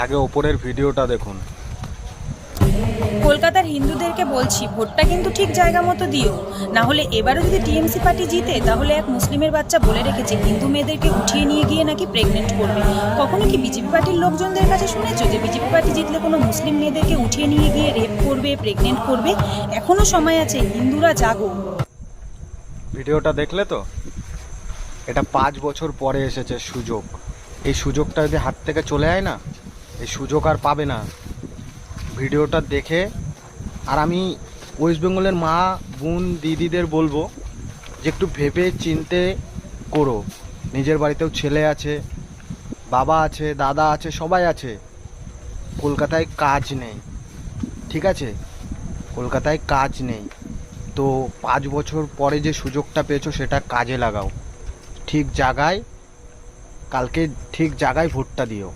আগে ওপরের ভিডিওটা দেখুন। কলকাতার হিন্দুদেরকে বলছি, ভোটটা কিন্তু ঠিক জায়গা মতো দিও, না হলে এবারও যদি টিএমসি পার্টি জিতে তাহলে এক মুসলিমের বাচ্চা বলে রেখেছে হিন্দু মেয়েদেরকে উঠিয়ে নিয়ে গিয়ে নাকি প্রেগনেন্ট করবে। কখনো কি বিজেপি পার্টির লোকজনদের কাছে শুনেছো যে বিজেপি পার্টি জিতলে কোনো মুসলিম মেয়েদেরকে উঠিয়ে নিয়ে গিয়ে রেপ করবে, প্রেগনেন্ট করবে? এখনো সময় আছে, হিন্দুরা জাগো। ভিডিওটা দেখলে তো? এটা 5 বছর পরে এসেছে সুযোগ। এই সুযোগটা যদি হাত থেকে চলে যায় না, এই সুযোগ আর পাবে না। ভিডিওটা দেখে, আর আমি ওয়েস্ট বেঙ্গলের মা বোন দিদিদের বলবো যে একটু ভেবে চিনতে করো। নিজের বাড়িতেও ছেলে আছে, বাবা আছে, দাদা আছে, সবাই আছে। কলকাতায় কাজ নেই, ঠিক আছে? কলকাতায় কাজ নেই, তো 5 বছর পরে যে সুযোগটা পেয়েছো সেটা কাজে লাগাও। ঠিক জায়গায়, কালকে ঠিক জায়গায় ভোটটা দিও।